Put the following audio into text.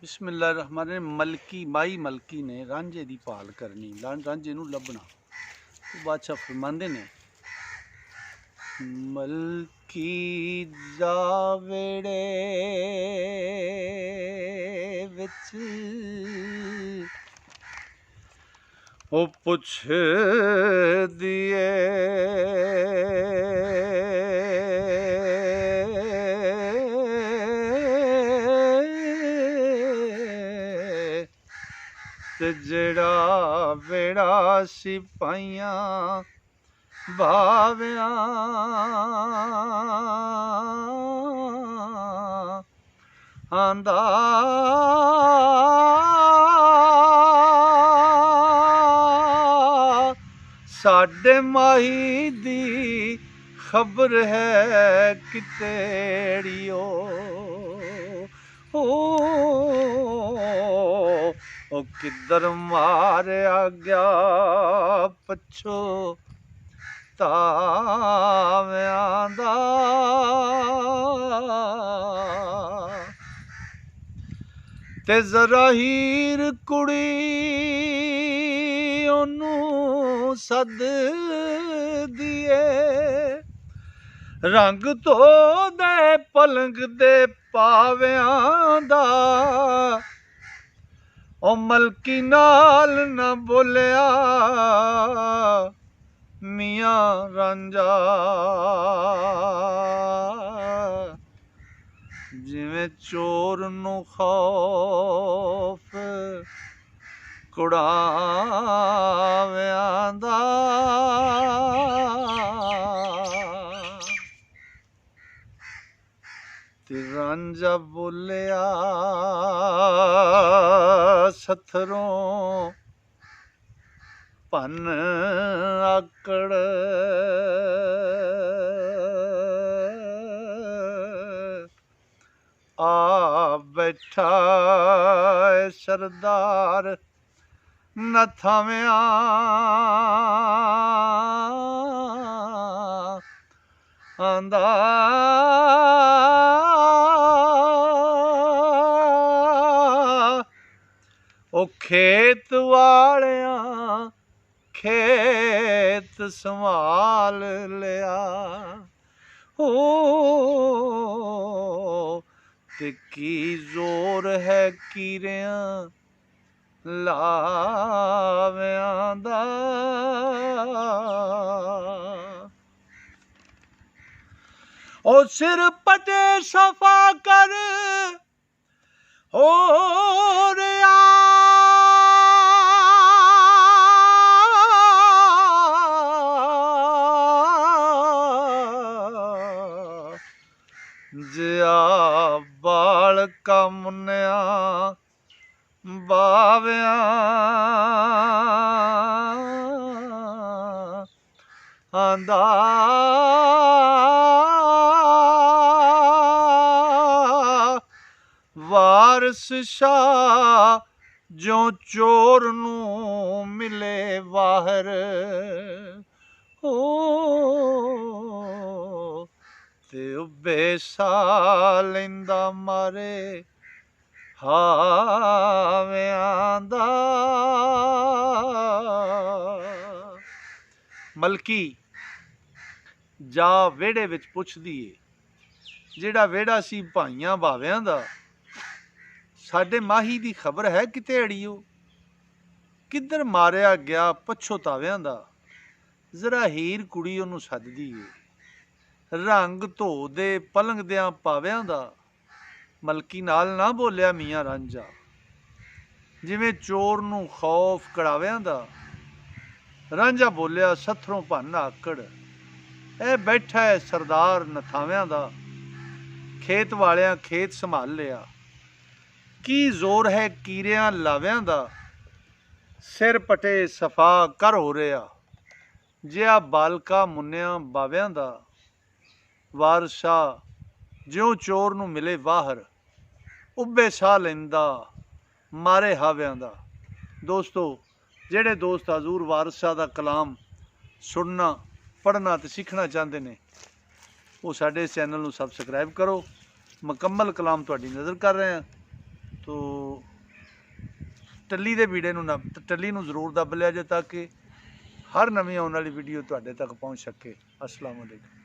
बिस्मिल्लाहिर्रहमानिर्रहीम। मलकी माई मलकी ने रांझे की भाल करनी, रांझे नूं लभना। तो बादशाह फरमांदे ने, मलकी दा वेड़े विच ओ पुछदी ते जेड़ा वेड़ा सिपाहियां भावियां आंदा साडे माही दी खबर है कितेड़ियो ओ किधर मारिया गया पछो ताव्यां दा ते जरा हीर कुड़ी ओनू सद दिए रंग तो दे पलंग दे पाव्यां दा ओ मलकी नाल न बोलिया मियां रांझा जिवें चोर नूं खौफ कुड़ाव्यां दा ते रांझा बोलिया सथरों भन आकड़ आ बैठा सरदार न थाव्यां आंदा ओ खेत वालियां खेत संभाल लिया ते की जोर है कीरियां लाव्यां दा ओ सिर पटे सफा कर हो रिया जिया बाल का मुन्या बाव्यां आंदा वारस शाह जो चोर नूं मिले बाहर ते बेसा लैंदा मारे हाव्यां दा। मलकी जा वेड़े विच पुछदी ए, जेड़ा वेड़ा सी भाइयां भावियां दा, साडे माही दी खबर है कितेड़ियो किधर मारिया गया पछोताव्यां दा जरा हीर कुड़ी ओनू सददी ए रंग धो दे पलंग दियां पाव्यां दा मलकी नाल ना बोलिया मियां रांझा जिवें चोर नूं खौफ कड़ाव्यां दा रांझा बोलिया सथरों भन आकड़ ए बैठा है सरदार नथाव्यां दा खेत वालियां खेत संभाल लिया की जोर है कीरियां लाव्यां दा सिर पटे सफा कर हो रिया जिया बालका मुन्निया बाव्यां दा वारसा ज्यों चोर नूं मिले बाहर उब्बे साह लैंदा मारे हाव्यां दा। दोस्तों, जेड़े दोस्त हजूर वारिस शाह दा कलाम सुनना पढ़ना ते सीखना चाहते हैं वो साडे इस चैनल नूं सबसक्राइब करो। मुकम्मल कलाम तुहाडी नज़र कर रहे हैं। ਤੋ ਟੱਲੀ ਦੇ ਵੀੜੇ ਨੂੰ ਟੱਲੀ ਨੂੰ ਜ਼ਰੂਰ ਦੱਬ ਲਿਆ ਜੇ ਤਾਂ ਕਿ ਹਰ ਨਵੀਂ ਆਉਣ ਵਾਲੀ ਵੀਡੀਓ ਤੁਹਾਡੇ ਤੱਕ ਪਹੁੰਚ ਸਕੇ। ਅਸਲਾਮ ਵਾਲੇਕੁਮ।